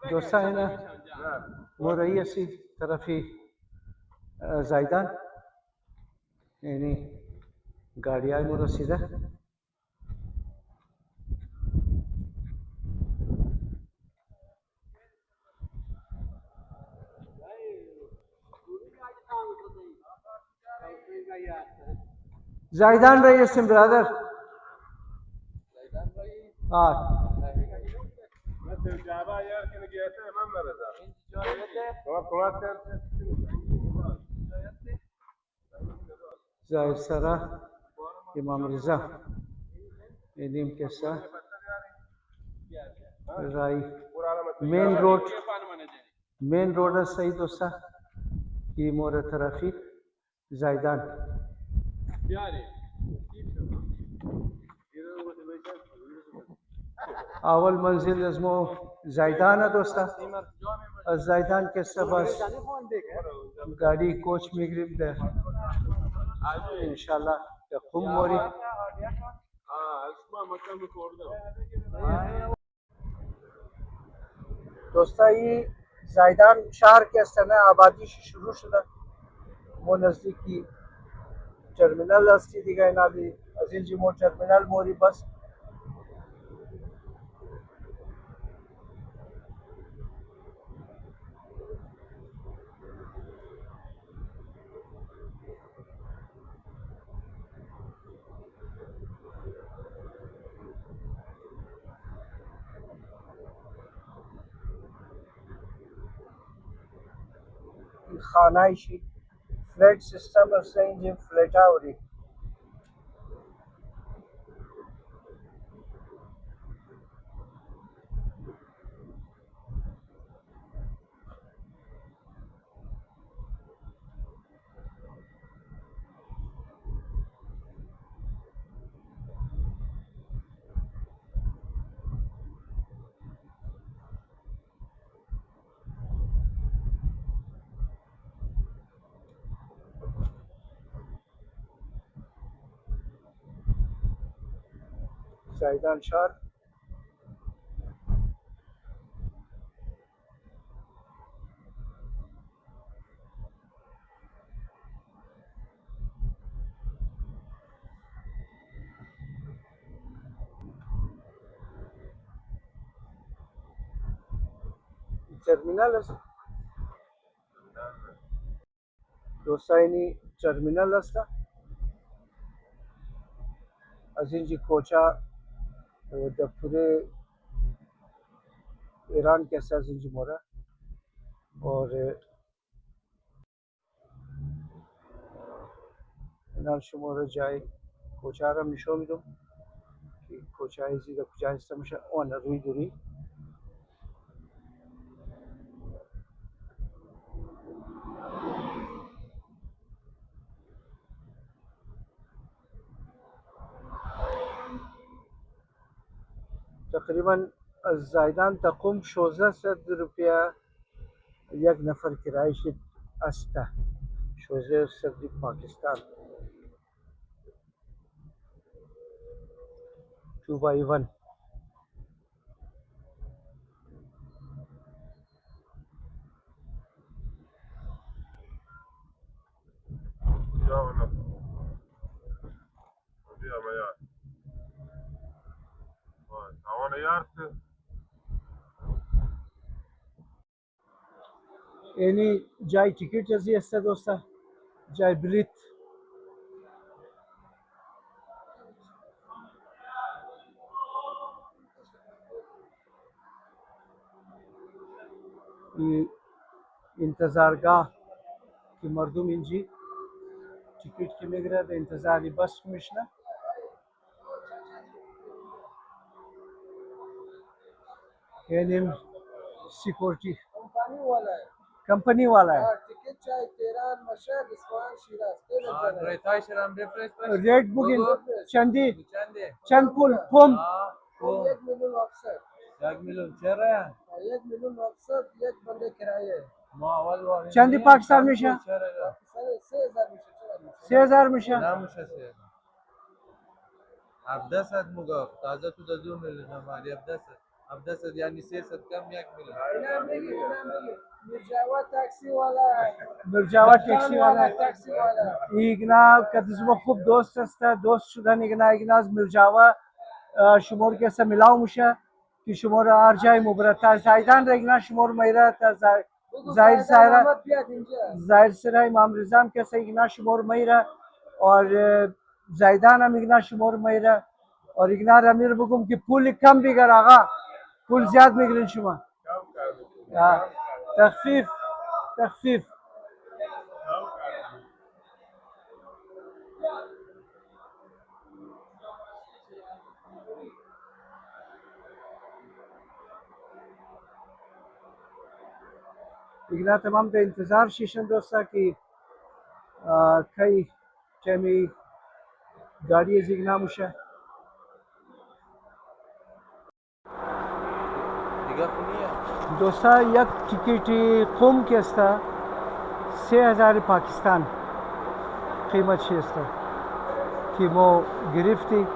دوستان مو رئیسی طرفی زایدان یعنی गाड़ी आई मोर सीधा जायदान रईस ब्रदर हाँ जाहिर सरा इमाम रिजा इदीम के साथ राई मेन रोड सही दोस्ता की मोर तरफी जायदान अवल मंजिल अजमो जायदान है दोस्ता जायदान के सबस गाड़ी कोच मिग्रिब दे इंशाल्लाह तकुम मोरी दोस्ता ये जायदान शहर के समय आबादी से शुरू शुदा वो नज़दीकी टर्मिनल अस्ती दिखाई ना दी अजील जी मो टर्मिनल मोरी बस खानाइशी फ्लैट सिस्टम असं फ्लैटावरी जायदान शहर टर्मिनल दोस्तानी टर्मिनल असता अजील जी कोचा द पूरे ईरान के साथ अजील जी मोरा और नाल शुमार जाए कोचारा मिशो मिदो कि कोचा इजी द कोचा इस्तेमशा ऑन रुई दुरी तकरीबन जायदान तकुम 1600 रुपया एक नफर किराए से अस्ता 1600 पाकिस्तान 2x1 यानी जाय टिकट जैसी असता दोस्ता जाय ब्रिथ इंतजार गाह की मर्दुम इंजी टिकट की मिगरा द इंतजारी बस मिशना यानी सिक्योरिटी कंपनी वाला है टिकट चाहे Tehran Mashhad Isfahan Shiraz rate booking चंदी चंदपुर पुम 1 मिलियन अफसर 1 मिलियन चल रहा है 1 मिलियन अफसर एक बंदे किराए चंदी पाकिस्तान में 3000 में Abdesset muga taze tu da 2 milyon mali abdesset 17 یعنی 300 کم 1 میلیون. اینا میگی مرجاوا تاکسی والا مرجاوا تاکسی والا ایگنا کدزم خوب دوست است دوست شدن ایگنا از مرجاوا شما رو که ملاو میشه که شما رو هر جای مبرد زایدان را ایگنا شما رو میره تا زایر سرای امام رضا هم که ایگنا شما رو میره और زایدان هم ایگنا شما رو میره और ایگنا را میره بگم که پول کم بگیر آقا پول زیاد میگیرین شما تخفیف تخفیف ایگنا تمام ده انتظار شیشن دوستا که کی کمی गाड़ी ایگنا موشه دیگه خونیه دوستا یک تیکیتی قوم که است 3000 پاکستان قیمتش است که ما گرفتی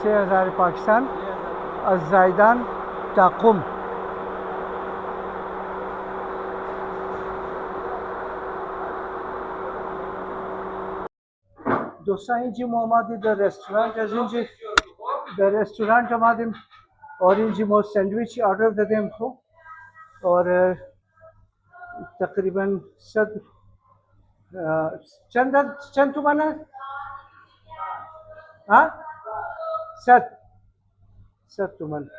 3000 پاکستان از زایدان تا قم دوستا اینجا ما آمدیم در رستوران از اینجا در رستوران آمدیم और اینجا ما ساندویچ آردر دادیم خوب और تقریبا 100 چند تومنه؟ ها؟ 100 تومن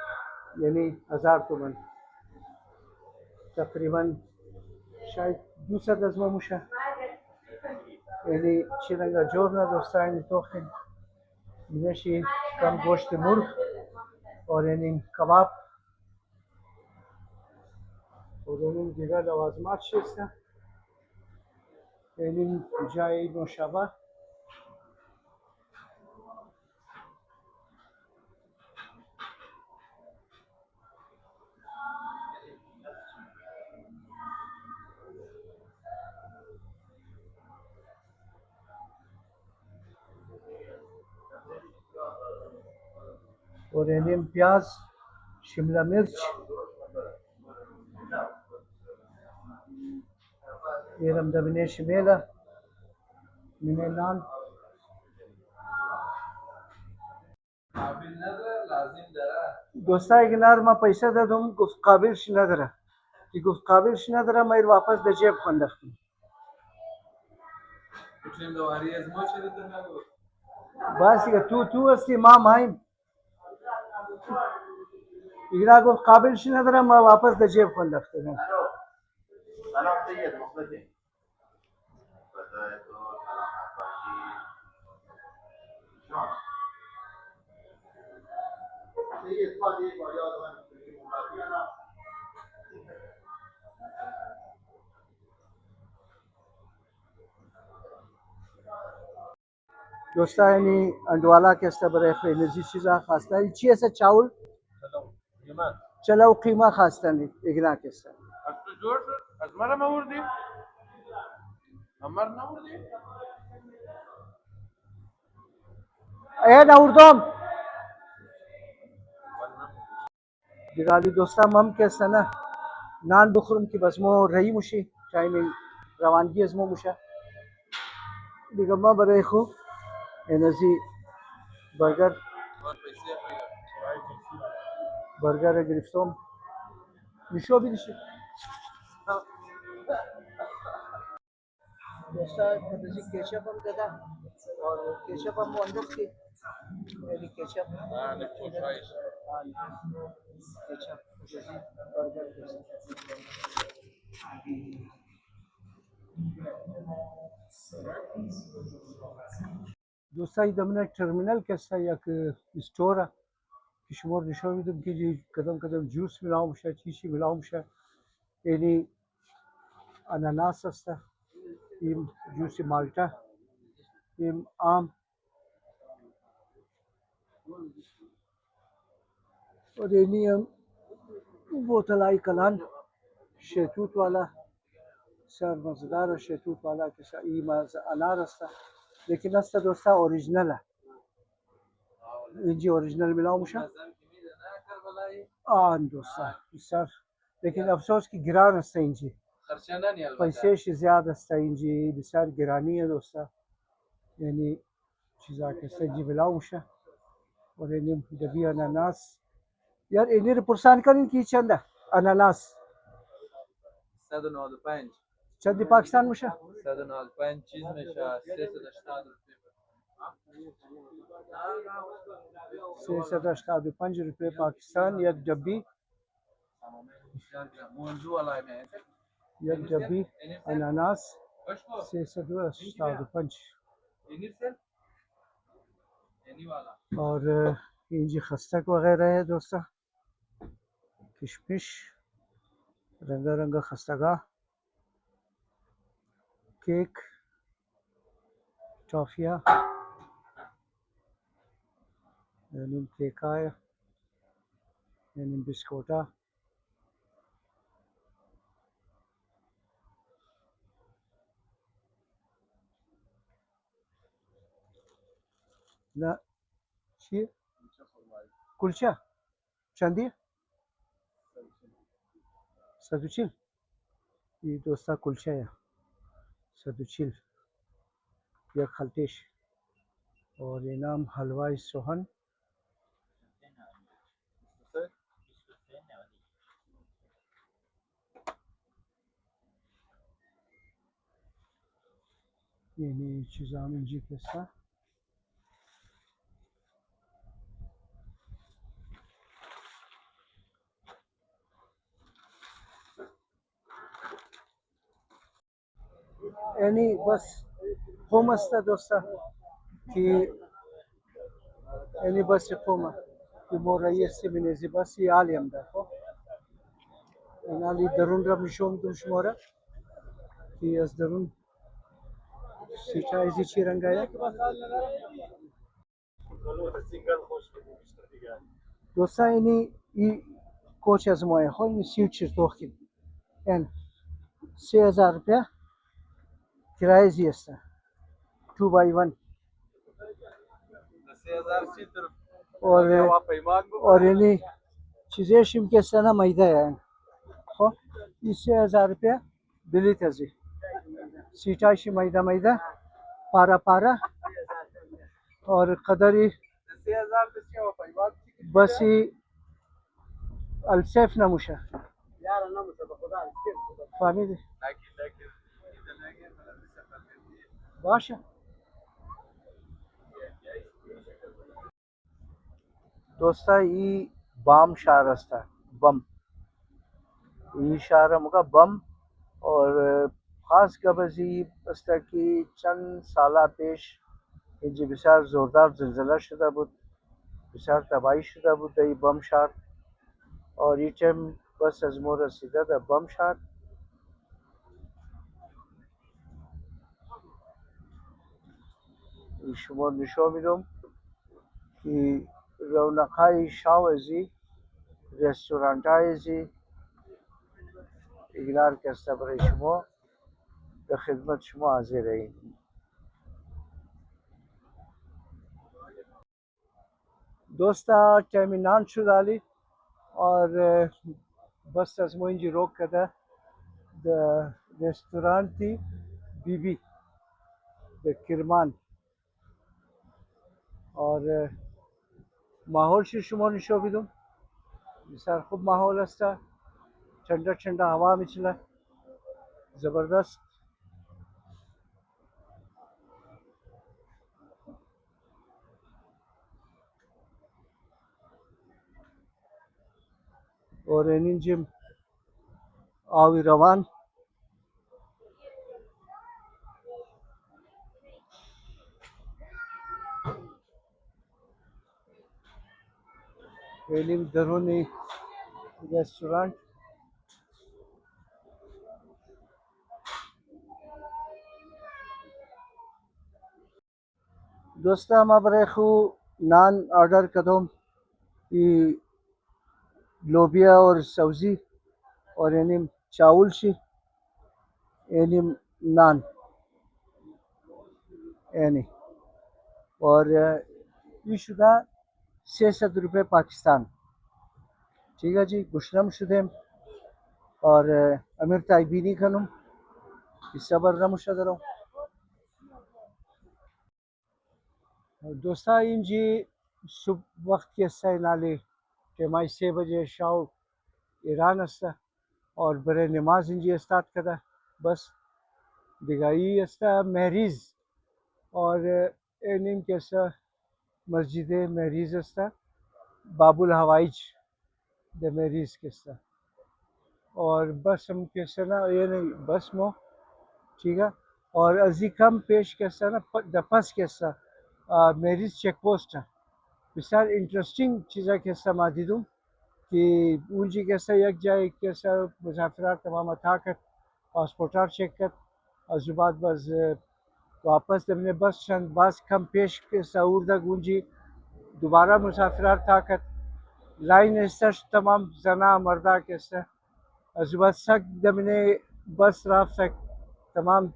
یعنی 1000 تومن تقریبا شاید 200 از ما موشه یعنی چیلنگا جور نداشته این توخین اینشی کم گوشت مرغ और این کباب और این دیگر لوازمات شسته این جای نوشابه और این پیاز شمله مرچ اینم دبینه شمیله مینه نان قابل نداره لازم داره دوستا اگه ما پیسه دادم گفت قابلش نداره که گفت قابلش نداره ما ایر واپس در جیب خواندختم چند دواری از ما چه دیدن نگو بس دیگه تو هستی ما مایم دیگه گفت قابلش نداره ما واپس در جیب خواندختم سلام سید مخلصی بدای تو سلامت باشی جان سید خواهد یک بار یاد من کنی مولادی یا نه دوستا یعنی اندوالا که است برای خیلی چیزا خواسته چی است چاول قیمت چلو قیمه خواستن اگنا که است از تو جور شد از مرم آوردی امر نوردی نوردم دیگه دوستا هم که است نه نان بخورم که بس ما رهی موشی چای روانگی از ما موشه دیگه ما برای خوب انرژی برگر پیسه برگر گرفتم میشو بیدیشی دوستا کدوزی کیچپ هم داده और केचप हम अंदर की मेरी केचप نه خوشایش केचप जैसे बर्गर دوستای دمونه ترمینال که است یک استوره که شما نشون میدم که کدام کدام جوس میلاو میشه چیزی میلاو میشه یعنی اناناس است این جوس مالتا این آم और یعنی هم بوتلای کلان شیتوت والا سر مزدار شیتوت والا که این انار است لیکن است دوستا اوریجنال اینجی اوریجینال میلاو میشه دوستان بسیار، لیکن افسوس که گران است اینجی، پیسهش زیاد است اینجی، بسیار گرانیه دوستان. یعنی چیزا که سنجی میلاو میشه و یعنی دبی اناناس. یار اینی رو پرسان کنین که چنده اناناس 195 چندی پاکستان میشه؟ 195 چیز میشه 380 روپیه 385 روپये پاکستان یک डब्बी یک डब्बी अनानास 385 और इंजी खस्तक वगैरह है दोस्तों, किशमिश रंगा रंगा खस्तगा, केक, टॉफिया यानी केका यानी बिस्कुटा ना شي कुलचा چندی 140 ये दोस्ता कुलचा है 140 یک खलतेश और ये नाम हलवाई सोहन یعنی چیزا من جی کسا یعنی بس قوم است دوستا که یعنی بس قومه که مو رئیس منزی بس عالم ده خب اینالی درون را میشوم دو شماره که از درون سیچایزی چی رنگایه دوستا اینی ای کوچ از مایه خو اینی سیو چرتوخی این 3000 روپیه کرایه زی است 2x1 और यानी चीज़ें शिम के सना मैदा है खो इससे 1000 रुपया बिली तजी सीटाशी मैदा मैदा पारा पारा और कदरी बसी अल्सेफ नमुशा فهمیدی باشه دوستا ای بام شهر است بم ای شهر مگا بم और खास कबजी است की चंद साल पेश اینجا بسیار زوردار زلزله شده بود بسیار تباهی شده بود در بم شهر और این टाइम بس از ما رسیده در بم شهر شما نشون میدم که رونقای شاوزی رستوران هایزی ایگنار کسته برای شما به خدمت شما حاضر ایم دوستا ترمینان شد علی और बस از ما اینجا روک کده در رستورانتی بیبی در کرمان और ماحولش شما نشون میدم بسیار خوب ماحول است ठंडा ठंडा हवा मिचला जबरदस्त और एनिंजिम आवी रवान एनिम दरोनी रेस्टोरेंट दोस्ता मैं बरे खू नान ऑर्डर कदम लोबिया और सब्जी और एनिम चावल शी एनिम नान एनी और ये शुदा ₹300 पाकिस्तान. ठीक है जी, गुशनम शुदेम और अमीर ताइबीनी खनुम सबर रमुशा दरो दोस्ता इंजी सुब वक्त के नाले के माई 6 बजे शाव ईरान अस्ता और बरे नमाज इंजी स्टार्ट करा बस दिगाई अस्ता महरीज और एनिम कैसा मस्जिद महरीज अस्ता बाबुल हवाइज द महरीज कैसा और बस हम कैसा ना ये नहीं बस मो ठीक है और अजी कम पेश कैसा ना दपस कैसा मेरिज चेक पोस्ट बिसार इंटरेस्टिंग चीज़ा कैसा मादिदूम कि उनजी कैसा यक जाए कैसा मुसाफिर तमाम अथाकत पासपोर्टार चेक कर अजुबात बस वापस दमने बस चंद बस कम पेश कैसा उर्दा गुंजी दोबारा मुसाफिर ताकत लाइन ऐसा तमाम जना मर्दा कैसा अजुबात सक दमने बस राफ सक तमाम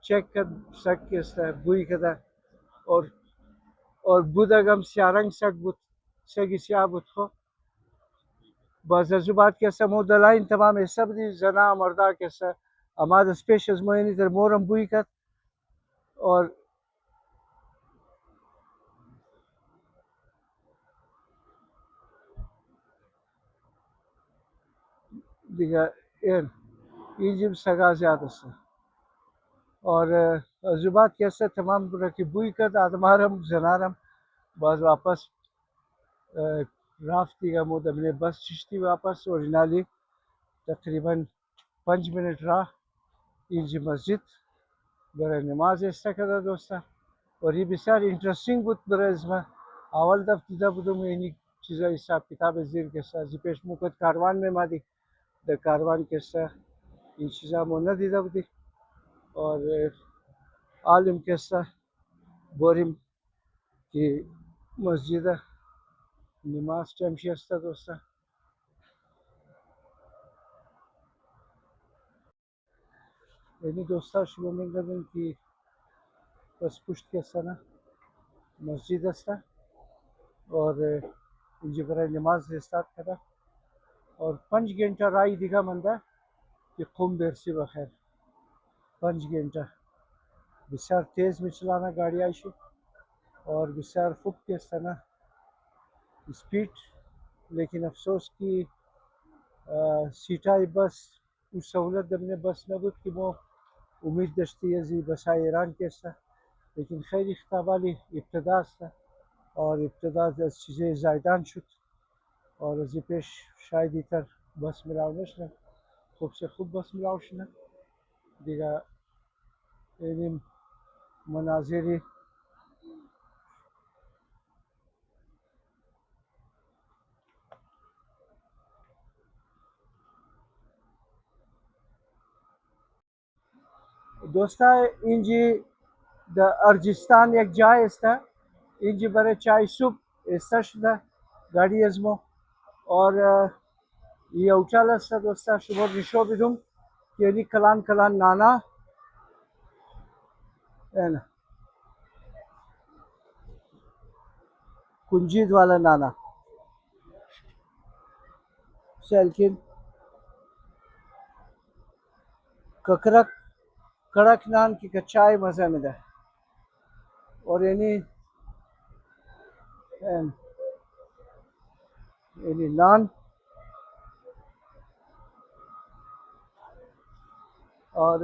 चेक कर सक कैसा बुई कदा और बुदगम सियारंग सक बुत सगी सिया बुत खो बस अजुबात कैसा मोदलाइन तमाम ये सब दी जना मर्दा कैसा अमाद स्पेशल मोइनी तर मोरम बुई कर और दिगा इन इजिप्ट सगा ज्यादा से और अजुबात कैसा तमाम रखी बुई कर आदमारम जनारम बस वापस राफ्ती का मोद अपने बस चिश्ती वापस ओरिजिनली तकरीबन 5 मिनट रहा इंजी मस्जिद बरे नमाज ऐसा करा दोस्ता और ये बिसार इंटरेस्टिंग बुत बरे इसमें अवल दफ्तीदा बुदो में इन्हीं चीज़ा हिसाब किताब ज़ीर के साथ जी पेश मुकद कारवान में मादी द कारवान के साथ इन चीज़ा मोना दीदा बुदी और आलिम के साथ बोरिम की मस्जिद नमाज टाइम शिस्ता दोस्ता यानी दोस्ता शुरू में गदन की बस पुष्ट के सना मस्जिद अस्ता और इंजी बरे नमाज स्टार्ट करा और 5 घंटा राई दिखा मंदा कि कुम बेरसी बखैर 5 घंटा बिसार तेज़ में चलाना गाड़ी आइशु और बिसार खूब के सना स्पीड लेकिन अफसोस की सीटा बस उस सहूलत दमने बस नबुद कि वो उम्मीद दश्ती है जी बसा ईरान के सा लेकिन खैर इख्ताबाली इब्तदा था और इब्तदा चीज़ें जायदान शुद और जी पेश शायद इतर बस मिलावनश न खूब से खूब बस मिलावश न दिगा एनिम मनाजिरी दोस्ता इंजी द अर्जिस्तान एक जाय इसता इंजी बरे चाय सूप इसता शुदा गाड़ी अजमो और ये उचाला सा दोस्ता शुभर रिशो बिदुम केली कलान कलान नाना एन कुंजीद वाला नाना सेल्किन ककरक कड़क नान की कच्चाई मजा में दे और यानी नान और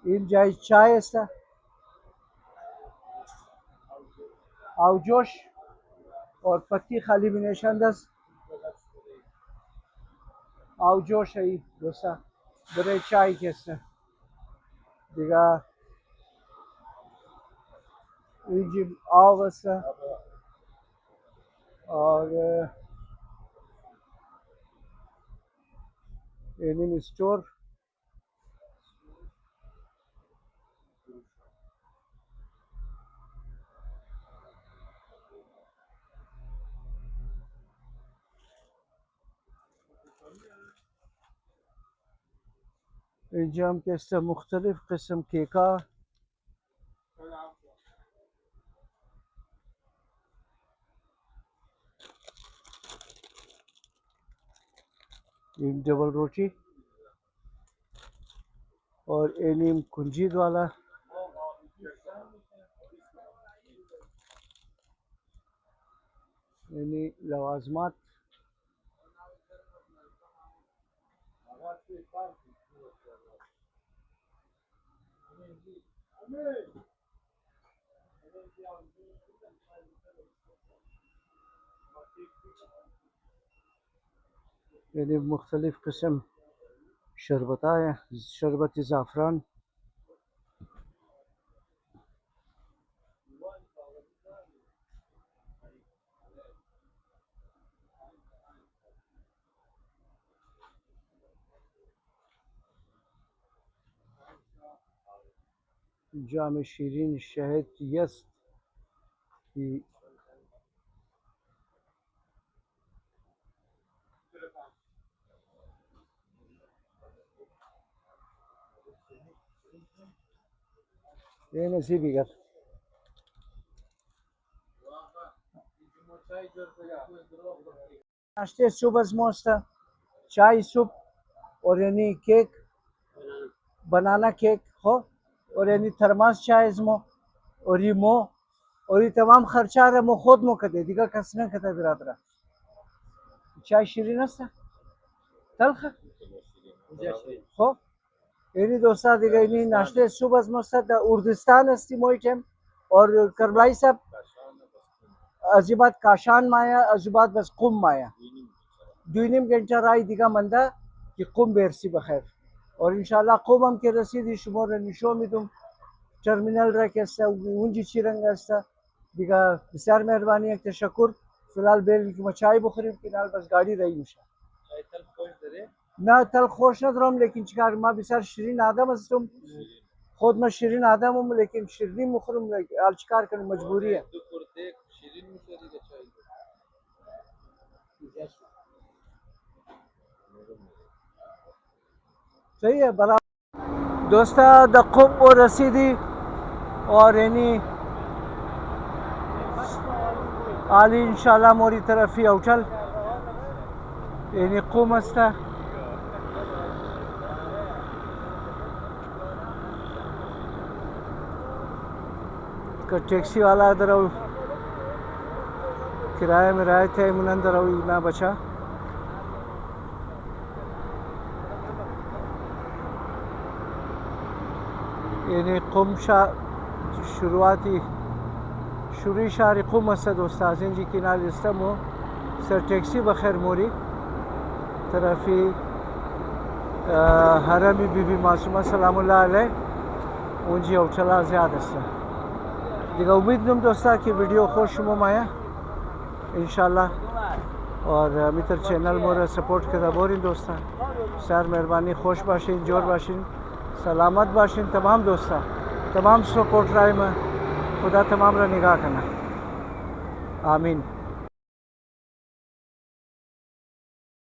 इन जाय चाय ऐसा आवजोश और पत्ती खाली बिनेशन दस आवजोश है दोस्ता बड़े चाय कैसे दिगा इंजी आवसा और एनिम स्टोर इंजाम के मुख्तलिफ किस्म केका एक डबल रोटी और एनीम कुंजीद वाला यानी लवाजमात यानी मुख्तलिफ किस्म शरबताएँ शरबत ज़ाफ़रान जाम शीरीन शहद यस की ये नसीबी कर नाश्ते सुबह मोस्ता चाय सूप और यानी केक बनाना केक हो और यानी थर्मास चाय इसमो और ये मो और ये तमाम खर्चा रहा मो खुद मो कदे दिगा कसना कता बिरादरा चाय शीरीन अस्ता तलख हो यानी दोस्ता दिगा यानी नाश्ते सुबह मोस्ता दा उर्दुस्तान अस्ती मोइटम और करबलाई साहब अजीबात काशान माया अजीबात बस कुम माया दुनिम घंटा राय दिगा मंदा कि कुम बेरसी बखैर और इंशाल्लाह कुम हम के रसीदी शुमोर निशो में तुम टर्मिनल रखेस्ता उंजी चिरंगस्ता दिगा बिसार मेहरबानी एक तशक्कुर फिलहाल बेल की मचाई बुखरी किनाल बस गाड़ी रही इंशा ना तल खोश न रम लेकिन चिकार मा बिसार शिरीन आदम तुम खुद में शिरीन आदम हूँ लेकिन शिरनी मुखरम अलचकार कर मजबूरी है सही है बराबर दोस्ता दखुम और रसीदी और यानी आली इंशाल्लाह मोरी तरफी उठल यानी कुमस्ता का टैक्सी वाला इधर किराए में रहे थे मुनंदर ना बचा यानी कुम शुरुआती शुरू शारी कुम असद उस्ताजिन जी किनाल इस्तमो सर टैक्सी बखैर मोरी तरफी हरमी बीबी मासूमा सलामुल्लाह अलैह उनजी उठला ज़्यादा सा दिगा उम्मीद नम दोस्ता कि वीडियो खुश माया इंशाल्लाह और मित्र चैनल मोर सपोर्ट करा बोरिन दोस्ता सर मेहरबानी खुश बाशिन जोर बाशिन सलामत बाशिन तमाम दोस्ता तमाम सपोर्ट राय में खुदा तमाम रा निगाह करना आमीन।